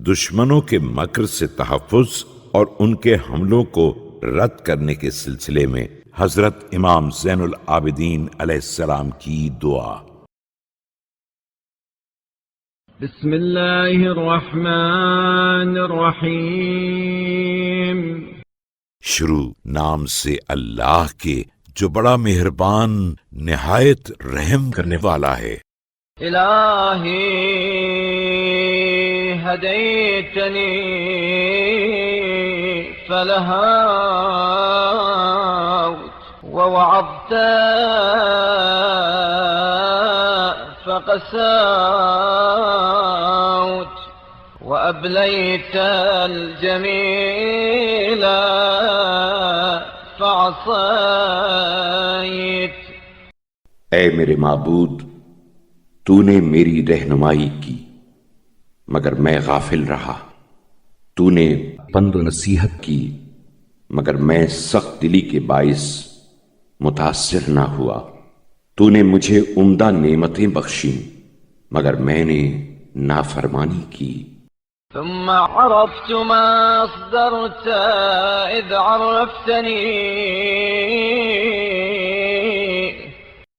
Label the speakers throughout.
Speaker 1: دشمنوں کے مکر سے تحفظ اور ان کے حملوں کو رد کرنے کے سلسلے میں حضرت امام زین العابدین علیہ السلام کی دعا۔
Speaker 2: بسم اللہ الرحمن الرحیم۔
Speaker 1: شروع نام سے اللہ کے جو بڑا مہربان نہایت رحم کرنے والا ہے۔
Speaker 2: الہی ہدیتنی فلہوت ووعظت فقسوت وأبليت الجميل فعصيت۔
Speaker 3: اے میرے معبود، تو نے میری رہنمائی کی مگر میں غافل رہا، تو نے پند و نصیحت کی مگر میں سخت دلی کے باعث متاثر نہ ہوا، تو نے مجھے عمدہ نعمتیں بخشیں مگر میں نے نافرمانی کی۔
Speaker 2: ثم عرفت ما أصدرت إذ عرفتني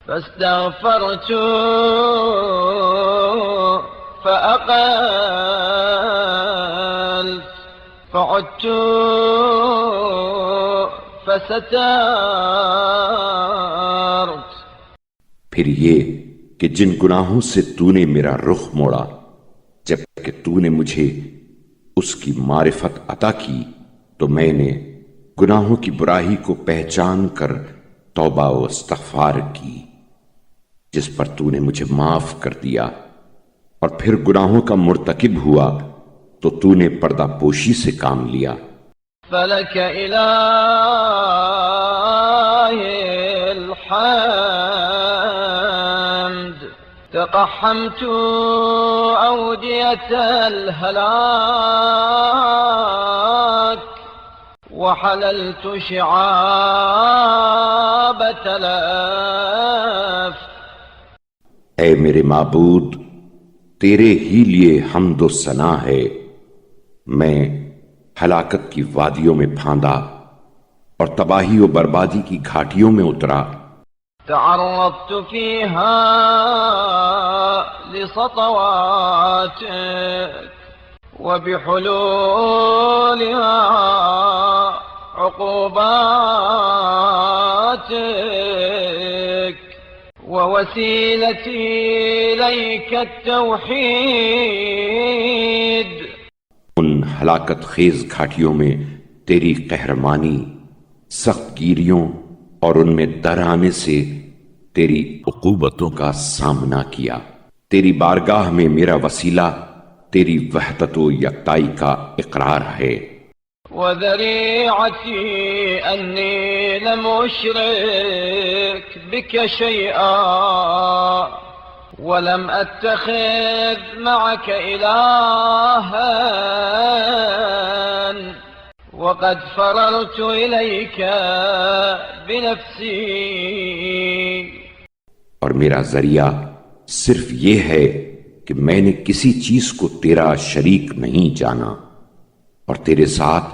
Speaker 2: فاستغفرت فأقلت فعدت فسترت۔
Speaker 3: پھر یہ کہ جن گناہوں سے تو نے میرا رخ موڑا، جب کہ تو نے مجھے اس کی معرفت عطا کی تو میں نے گناہوں کی برائی کو پہچان کر توبہ و استغفار کی، جس پر تو نے مجھے معاف کر دیا، اور پھر گناہوں کا مرتکب ہوا تو تو نے پردہ پوشی سے کام لیا۔
Speaker 2: فلك إلهي الحمد تقحمت أودية الهلاك وحللت شعاب تلف۔
Speaker 3: اے میرے معبود، تیرے ہی لیے حمد و ثنا ہے، میں ہلاکت کی وادیوں میں پھاندا اور تباہی و بربادی کی گھاٹیوں میں اترا۔
Speaker 2: تعرضت فيها لسطواتك وبحلولها عقوباتك ووسيلتي إليك التوحيد۔
Speaker 3: ان ہلاکت خیز گھاٹیوں میں تیری قہرمانی، سخت گیریوں اور ان میں در آنے سے تیری عقوبتوں کا سامنا کیا۔ تیری بارگاہ میں میرا وسیلہ تیری وحدت و یکتائی کا اقرار ہے۔
Speaker 2: وذريعتي أني لم أشرك بك شيئا ولم أتخذ معك إلها وقد فررت إليك بنفسي۔
Speaker 3: اور میرا ذریعہ صرف یہ ہے کہ میں نے کسی چیز کو تیرا شریک نہیں جانا اور تیرے ساتھ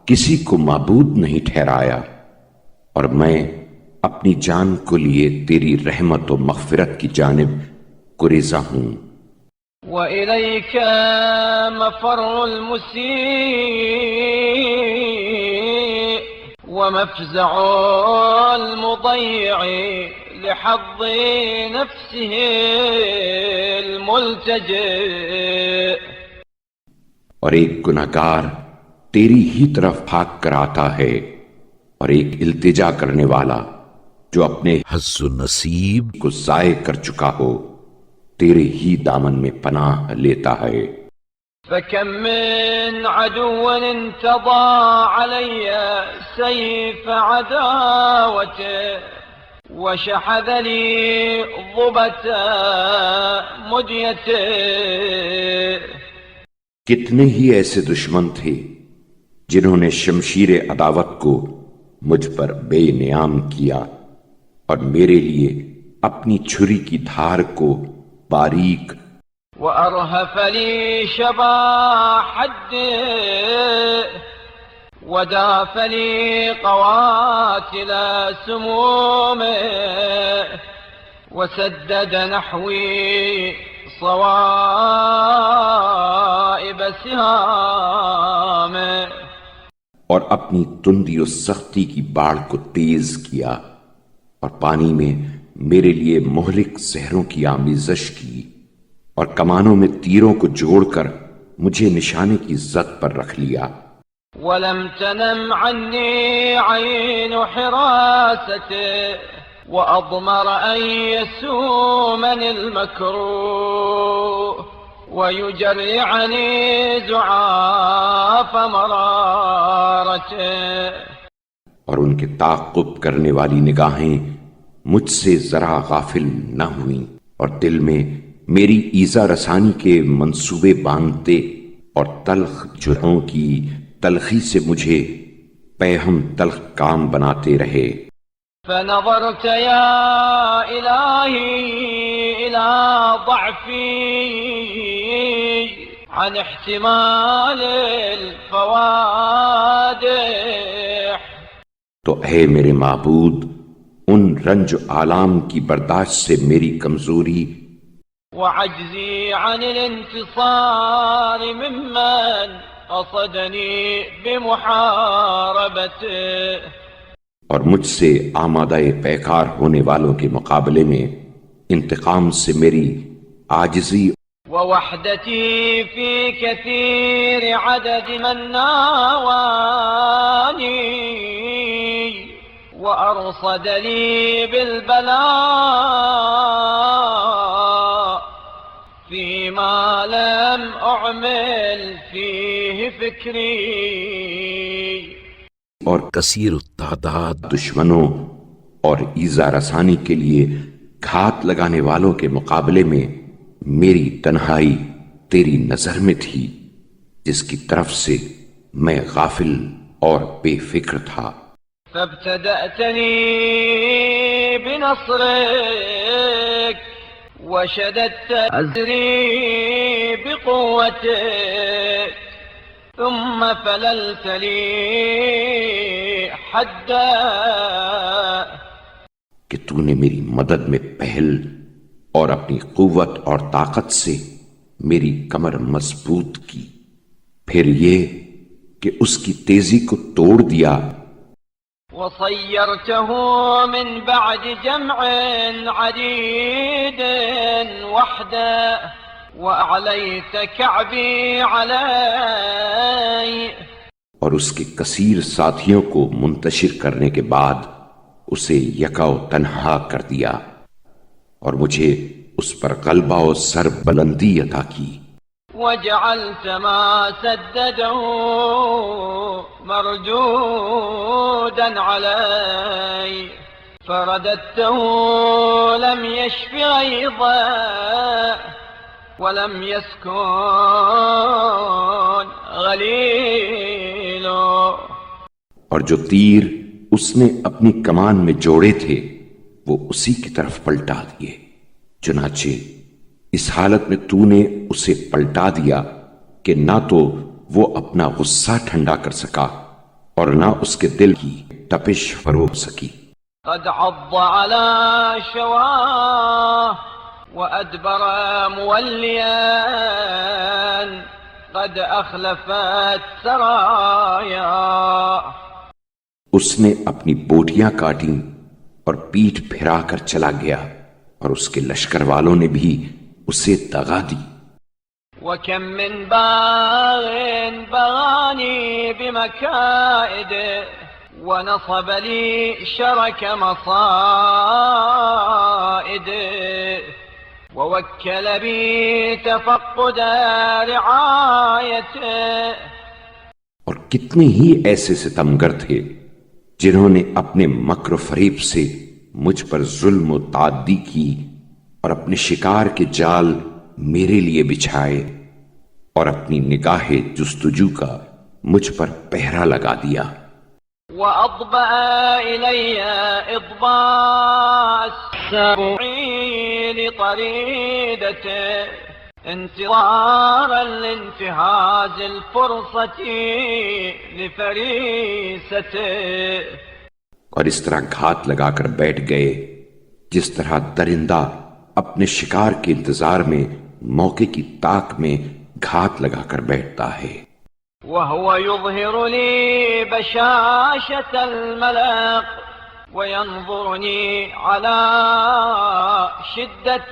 Speaker 3: کسی کو معبود نہیں ٹھہرایا، اور میں اپنی جان کو لیے تیری رحمت و مغفرت کی جانب گریزاں ہوں۔
Speaker 2: وإليك مفر المسيء ومفزع المضيع لحظ نفسه الملتجئ۔
Speaker 3: اور ایک گناہگار تیری ہی طرف بھاگ کر آتا ہے، اور ایک التجا کرنے والا جو اپنے
Speaker 1: حظ و نصیب
Speaker 3: کو ضائع کر چکا ہو تیرے ہی دامن میں پناہ لیتا ہے۔
Speaker 2: فكم من عدو انتضى علي سيف عداوته وشحذ لي ضبة مديته۔
Speaker 3: کتنے ہی ایسے دشمن تھے جنہوں نے شمشیر عداوت کو مجھ پر بے نیام کیا اور میرے لیے اپنی چھری کی دھار کو باریک
Speaker 2: وأرهف لي شبا حده وداف لي قواتل سمومه وسدد نحوي صوائب سهامه،
Speaker 3: اور اپنی تندی و سختی کی باڑھ کو تیز کیا اور پانی میں میرے لیے مہلک زہروں کی آمیزش کی اور کمانوں میں تیروں کو جوڑ کر مجھے نشانے کی زد پر رکھ لیا۔
Speaker 2: ولم تنم عني عين حراسته وأضمر أن يسومني المكروه ويجرعني زعاف مرارته،
Speaker 3: اور ان کے تعقب کرنے والی نگاہیں مجھ سے ذرا غافل نہ ہوئیں اور دل میں میری ایذا رسانی کے منصوبے باندھتے اور تلخ جرحوں کی تلخی سے مجھے پیہم تلخ کام بناتے رہے۔
Speaker 2: فنظرت يا إلهي إلى ضعفي عن احتمال الفوادح،
Speaker 3: تو اے میرے معبود ان رنج و آلام کی برداشت سے میری کمزوری
Speaker 2: وعجزي عن الانتصار ممن قصدني بمحاربته،
Speaker 3: اور مجھ سے آمادہ پیکار ہونے والوں کے مقابلے میں انتقام سے میری عاجزی
Speaker 2: ووحدتي في كثير عدد من ناواني وأرصد لي بالبلاء فيما لم أعمل فيه فكري،
Speaker 3: اور کثیر التعداد دشمنوں اور ایذا رسانی کے لیے گھات لگانے والوں کے مقابلے میں میری تنہائی تیری نظر میں تھی جس کی طرف سے میں غافل اور بے فکر تھا۔
Speaker 2: فابتدأتني بنصرك وشددت أزري بقوتك ثم فللت لي حدا،
Speaker 3: کہ تو نے میری مدد میں پہل اور اپنی قوت اور طاقت سے میری کمر مضبوط کی، پھر یہ کہ اس کی تیزی کو توڑ دیا۔
Speaker 2: وصيرته من بعد جمع عديد وحده وأعليت كعبي علي،
Speaker 3: اور اس کے کثیر ساتھیوں کو منتشر کرنے کے بعد اسے یکا و تنہا کر دیا اور مجھے اس پر غلبہ و سر بلندی عطا کی۔
Speaker 2: وجعلت ما سدده مردودا علي فرددته لم يشف غيظا ولم يسكن غليل،
Speaker 3: اور جو تیر اس نے اپنی کمان میں جوڑے تھے وہ اسی کی طرف پلٹا دیے، چنانچہ اس حالت میں تو نے اسے پلٹا دیا کہ نہ تو وہ اپنا غصہ ٹھنڈا کر سکا اور نہ اس کے دل کی تپش فروغ سکی۔
Speaker 2: قد عض على شواه وأدبر موليا قد أخلفت سرايا،
Speaker 3: اس نے اپنی بوٹیاں کاٹیں اور پیٹھ پھرا کر چلا گیا اور اس کے لشکر والوں نے بھی اسے دغا دی۔
Speaker 2: وكم من باغ بغاني بمكائده ونصب لي شرك مصائده ووكل بي تفقد رعايته،
Speaker 3: اور کتنے ہی ایسے ستمگر تھے جنہوں نے اپنے مکر و فریب سے مجھ پر ظلم و تعدی کی اور اپنے شکار کے جال میرے لیے بچھائے اور اپنی نگاہ جستجو کا مجھ پر پہرا لگا دیا۔
Speaker 2: وأضبأ إلي إضباء السبعين طريدته انتظارا لانتهاز الفرصة لفريسته.
Speaker 3: اور اس طرح گھات لگا کر بیٹھ گئے جس طرح درندہ اپنے شکار کے انتظار میں موقع کی تاک میں گھات لگا کر بیٹھتا ہے.
Speaker 2: وهو يظهر لي بشاشة الملق وينظرني على شدة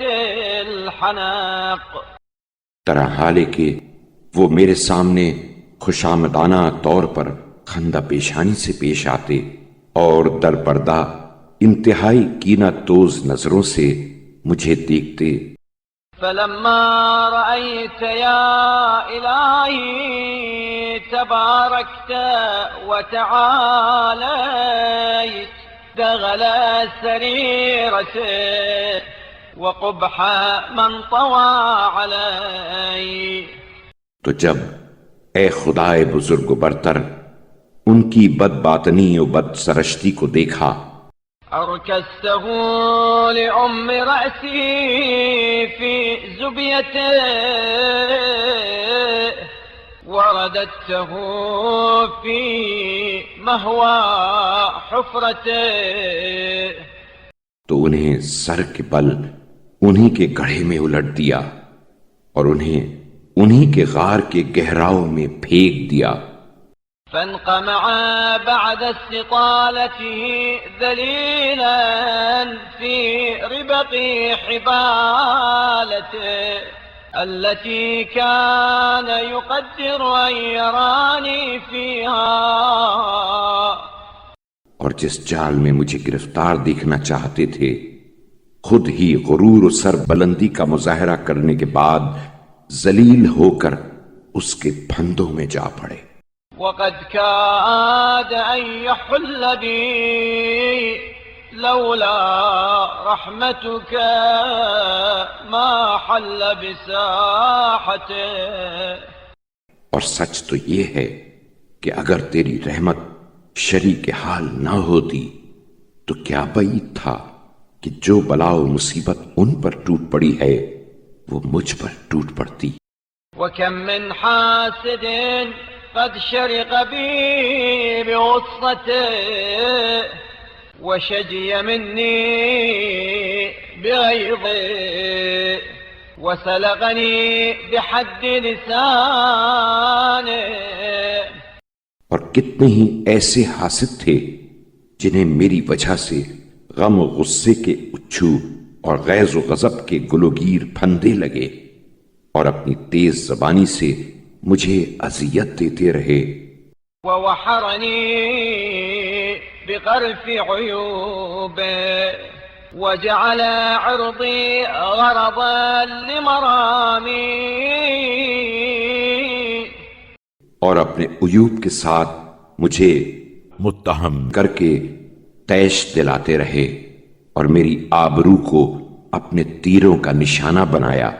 Speaker 2: الحنق.
Speaker 3: طرح حالے کہ وہ میرے سامنے خوشامدانہ طور پر خندہ پیشانی سے پیش آتے اور در پردہ انتہائی کینہ توز نظروں سے مجھے دیکھتے.
Speaker 2: فلما رأيت يا إلهي تباركت وتعاليت دغل سريرته وقبح من طوى علي.
Speaker 3: تو جب اے خدائے بزرگ و برتر ان کی بد باطنی و بد سرشتی کو دیکھا،
Speaker 2: أركسته لأم رأسي في زبيته ورددته في مهوى حفرته.
Speaker 3: تو انہیں سر کے بل انہی کے گڑھے میں الٹ دیا اور انہیں انہی کے غار کے گہراؤں میں پھینک دیا.
Speaker 2: فانقمع بعد استطالته ذليلا في ربق حبالته التي كان يقدر أن يراني فيها.
Speaker 3: اور جس جال میں مجھے گرفتار دیکھنا چاہتے تھے خود ہی غرور و سر بلندی کا مظاہرہ کرنے کے بعد ذلیل ہو کر اس کے پھندوں میں جا پڑے.
Speaker 2: وقد كاد أن يحل بي لولا رحمتك ما حل بساحته.
Speaker 3: اور سچ تو یہ ہے کہ اگر تیری رحمت شریک حال نہ ہوتی تو کیا بعید تھا کہ جو بلا و مصیبت ان پر ٹوٹ پڑی ہے وہ مجھ پر ٹوٹ پڑتی.
Speaker 2: وكم من حاسد قد شرق بي بغصته وشجي مني بغيظه وسلقني بحد لسانه.
Speaker 3: اور کتنے ہی ایسے حاسد تھے جنہیں میری وجہ سے غم و غصے کے اچھو اور غیظ و غضب کے گلوگیر پھندے لگے اور اپنی تیز زبانی سے مجھے اذیت دیتے رہے.
Speaker 2: ووحرني بقرف عيوبه وجعل عرضي غرضا لمرامي.
Speaker 3: اور اپنے عیوب کے ساتھ مجھے
Speaker 1: متہم
Speaker 3: کر کے تیش دلاتے رہے اور میری آبرو کو اپنے تیروں کا نشانہ بنایا.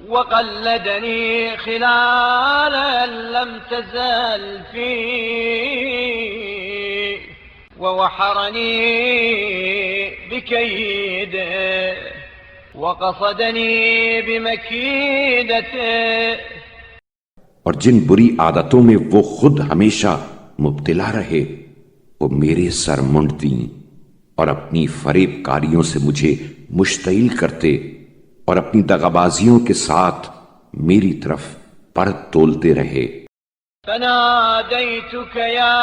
Speaker 2: وقلدني خلالا لم تزل فيه ووحرني بكيده وقصدني بمكيدته.
Speaker 3: اور جن بری عادتوں میں وہ خود ہمیشہ مبتلا رہے وہ میرے سر منڈتی اور اپنی فریب کاریوں سے مجھے مشتعل کرتے اور اپنی دغابازیوں کے ساتھ میری طرف پر تولتے رہے.
Speaker 2: فناديتك يا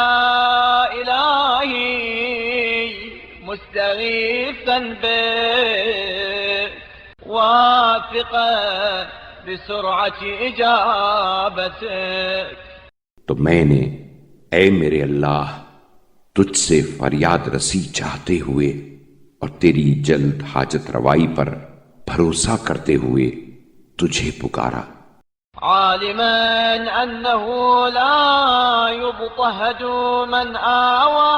Speaker 2: إلهي مستغيثا بك واثقا بسرعة إجابتك.
Speaker 3: تو میں نے اے میرے اللہ تجھ سے فریاد رسی چاہتے ہوئے اور تیری جلد حاجت روائی پر بھروسہ کرتے ہوئے تجھے پکارا.
Speaker 2: عالما أنه لا يضطهد من آوى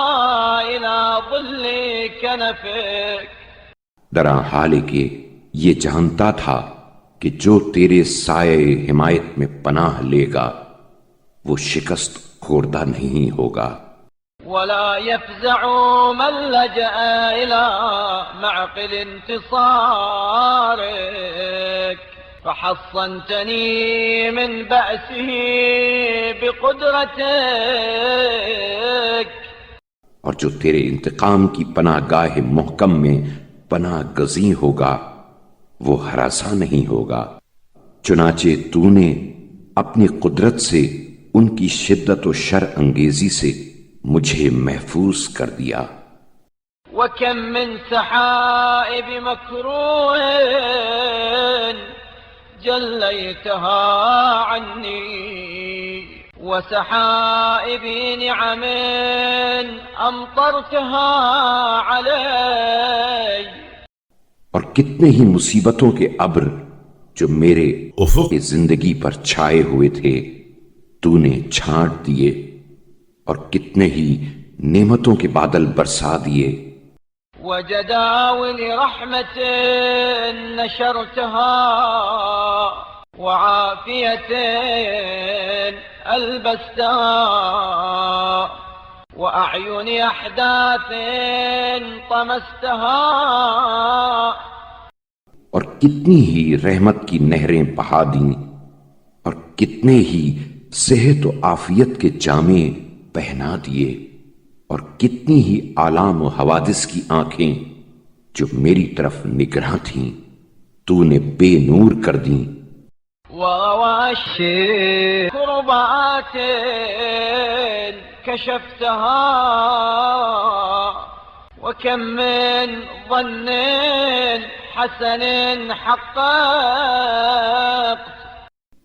Speaker 2: إلى ظل كنفك.
Speaker 3: درا حال کہ یہ جانتا تھا کہ جو تیرے سائے حمایت میں پناہ لے گا وہ شکست خوردہ نہیں ہوگا.
Speaker 2: ولا يفزع من لجأ إلى معقل انتصارك. فحصنتني من بأسه بقدرتك
Speaker 3: اور جو تیرے انتقام کی پناہ گاہ محکم میں پناہ گزیں ہوگا وہ ہراساں نہیں ہوگا، چنانچہ تو نے اپنی قدرت سے ان کی شدت و شر انگیزی سے مجھے محفوظ کر دیا۔
Speaker 2: وكم من سحائب مكروه جليتها عني وسحائب نعم أمطرتها علي،
Speaker 3: اور کتنے ہی مصیبتوں کے ابر جو میرے افق زندگی پر چھائے ہوئے تھے تو نے چھانٹ دیے، اور کتنے ہی نعمتوں کے بادل برسا دیے۔
Speaker 2: وجداول رحمة نشرتها وعافية ألبستها وأعين أحداث طمستها،
Speaker 3: اور کتنی ہی رحمت کی نہریں بہا دیں، اور کتنے ہی صحت و عافیت کے جامے پہنا دیے، اور کتنی ہی آلام و حوادث کی آنکھیں جو میری طرف نگراں تھیں تو نے بے نور کر دیں۔
Speaker 2: وغواشي كربات كشفتها وكم من ظن حسن حققت،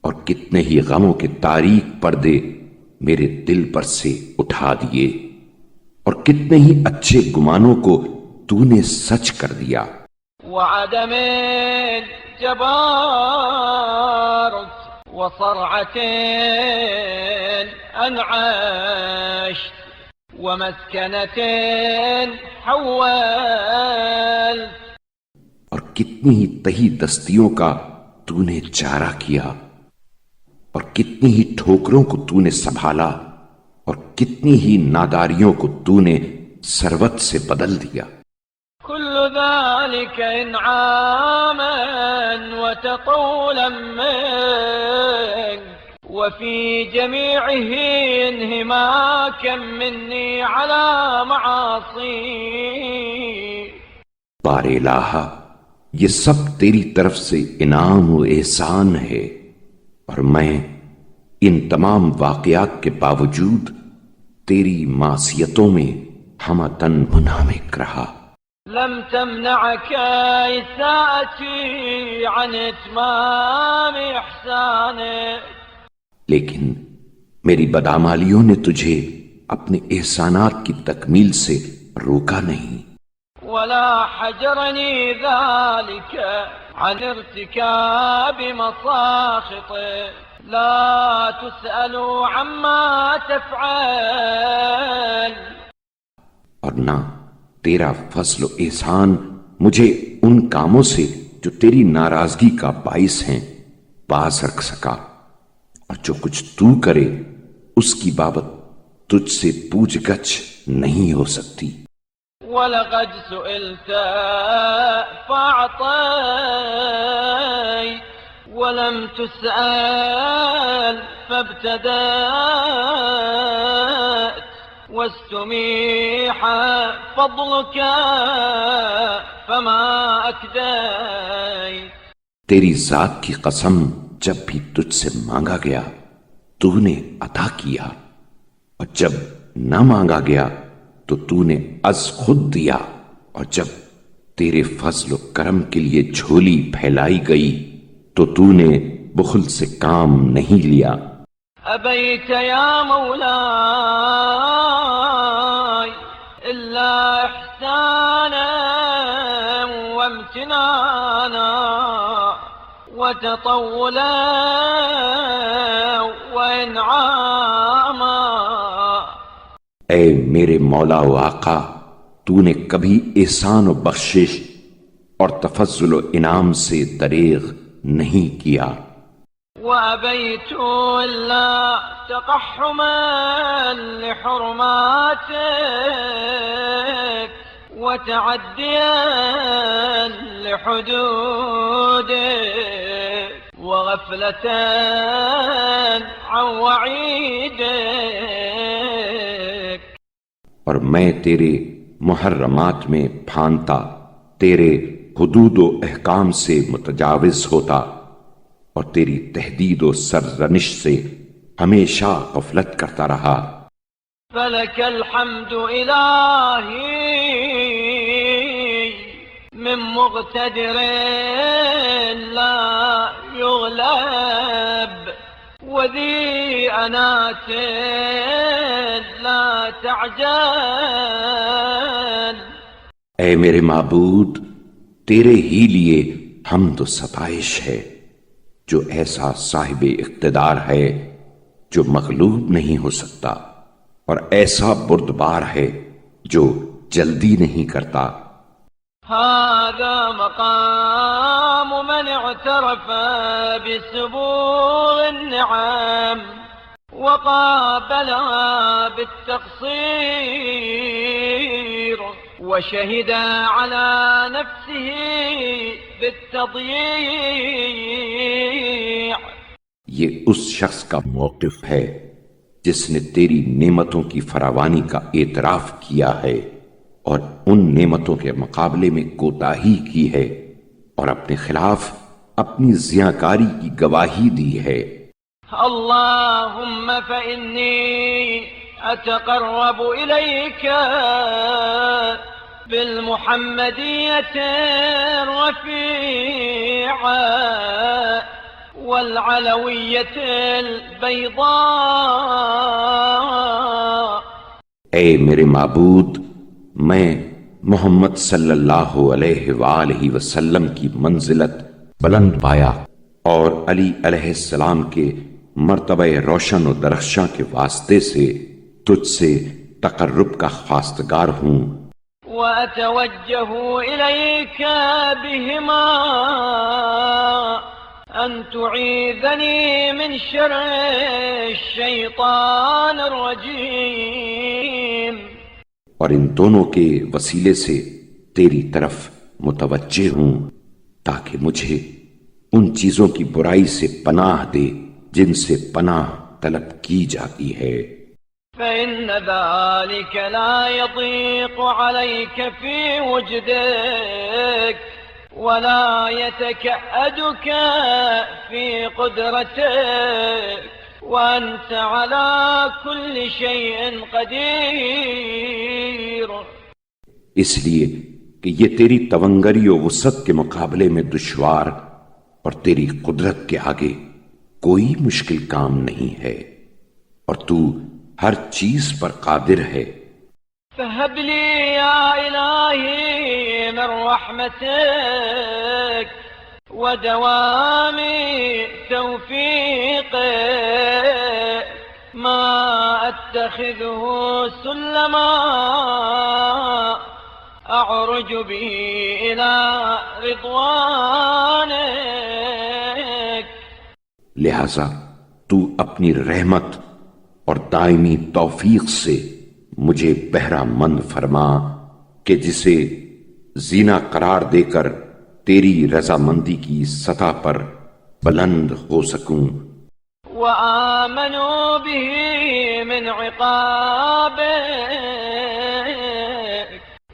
Speaker 3: اور کتنے ہی غموں کے تاریک پردے میرے دل پر سے اٹھا دیے، اور کتنے ہی اچھے گمانوں کو تو نے سچ کر دیا۔
Speaker 2: وعدم جبارت وصرعة أنعشت ومسكنة حولت،
Speaker 3: اور کتنی ہی تہی دستیوں کا تو نے چارہ کیا، اور کتنی ہی ٹھوکروں کو تو نے سنبھالا، اور کتنی ہی ناداریوں کو تو نے ثروت سے بدل دیا۔
Speaker 2: كل ذلك إنعاما وتطولا منك وفي جميعه انهماكا مني على معاصي۔
Speaker 3: بار الہ، یہ سب تیری طرف سے انعام و احسان ہے، اور میں ان تمام واقعات کے باوجود تیری معصیتوں میں ہمتن منہمک رہا۔
Speaker 2: لم تمنعك إساءتي عن إتمام إحسانك،
Speaker 3: لیکن میری بدعمالیوں نے تجھے اپنے احسانات کی تکمیل سے روکا نہیں،
Speaker 2: ولا حجرني ذلك عن ارتكاب مساخطه، لا تسأل عما تفعل،
Speaker 3: اور نہ تیرا فضل و احسان مجھے ان کاموں سے جو تیری ناراضگی کا باعث ہیں باز رکھ سکا، اور جو کچھ تو کرے اس کی بابت تجھ سے پوچھ گچھ نہیں ہو سکتی۔
Speaker 2: ولقد سئلت فأعطيت ولم تسأل فابتدأت واستميح فضلك فما أكديت۔
Speaker 3: تیری ذات کی قسم، جب بھی تجھ سے مانگا گیا تو نے عطا کیا، اور جب نہ مانگا گیا تو تو نے از خود دیا، اور جب تیرے فضل و کرم کے لیے جھولی پھیلائی گئی تو تو نے بخل سے کام نہیں لیا۔
Speaker 2: أبيت يا مولاي إلا إحسانا وامتنانا وتطولا وإنعاما۔
Speaker 3: اے میرے مولا و آقا، تو نے کبھی احسان و بخشش اور تفضل و انعام سے دریغ نہیں کیا۔
Speaker 2: وأبيت إلا تقحما لحرماتك وتعديا لحدودك وغفلة عن وعيدك.
Speaker 3: اور میں تیرے محرمات میں پھانتا، تیرے حدود و احکام سے متجاوز ہوتا، اور تیری تہدید و سرزنش سے ہمیشہ غفلت کرتا رہا.
Speaker 2: فلك الحمد إلهي من مقتدر لا يغلب وذي أنات لا تعجل.
Speaker 3: اے میرے معبود، تیرے ہی لیے حمد و ستائش ہے، جو ایسا صاحب اقتدار ہے جو مغلوب نہیں ہو سکتا، اور ایسا بردبار ہے جو جلدی نہیں کرتا.
Speaker 2: هذا مقام من اعترف بسبوغ النعم وقابلها بالتقصير وشهد على نفسه بالتضييع.
Speaker 3: یہ اس شخص کا موقف ہے جس نے تیری نعمتوں کی فراوانی کا اعتراف کیا ہے اور ان نعمتوں کے مقابلے میں کوتاہی کی ہے، اور اپنے خلاف اپنی زیاکاری کی گواہی دی ہے.
Speaker 2: اللهم فإني أتقرب إليك بالمحمدية الرفيعة والعلوية البيضاء.
Speaker 3: اے میرے معبود، میں محمد صلی اللہ علیہ وآلہ وسلم کی منزلت بلند پایا اور علی علیہ السلام کے مرتبہ روشن و درخشاں کے واسطے سے تجھ سے تقرب کا خواستگار ہوں.
Speaker 2: وأتوجه إليك بهما أن تعيذني من شر الشيطان الرجيم.
Speaker 3: اور ان دونوں کے وسیلے سے تیری طرف متوجہ ہوں تاکہ مجھے ان چیزوں کی برائی سے پناہ دے جن سے پناہ طلب کی جاتی ہے.
Speaker 2: فإن ذلك لا يضيق عليك في وجدك ولا يتكأدك في قدرتك وأنت على كل شيء قدير.
Speaker 3: اس لیے کہ یہ تیری تونگری و وسعت کے مقابلے میں دشوار اور تیری قدرت کے آگے کوئی مشکل کام نہیں ہے، اور تو ہر چیز پر قادر ہے.
Speaker 2: فهب لي يا إلهي من رحمتك ودوام توفيقك ما أتخذه سلما أعرج به إلى رضوانك.
Speaker 3: لہذا تو اپنی رحمت اور دائمی توفیق سے مجھے بہرہ مند فرما کہ جسے زینہ قرار دے کر تیری رضامندی کی سطح پر بلند ہو سکوں.
Speaker 2: وآمنوا به من عقابك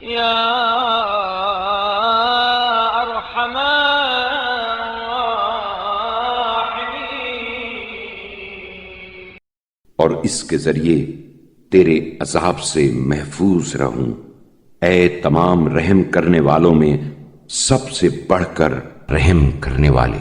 Speaker 2: يا أرحم الراحمين.
Speaker 3: اور اس کے ذریعے تیرے عذاب سے محفوظ رہوں، اے تمام رحم کرنے والوں میں سب سے بڑھ کر رحم کرنے والے.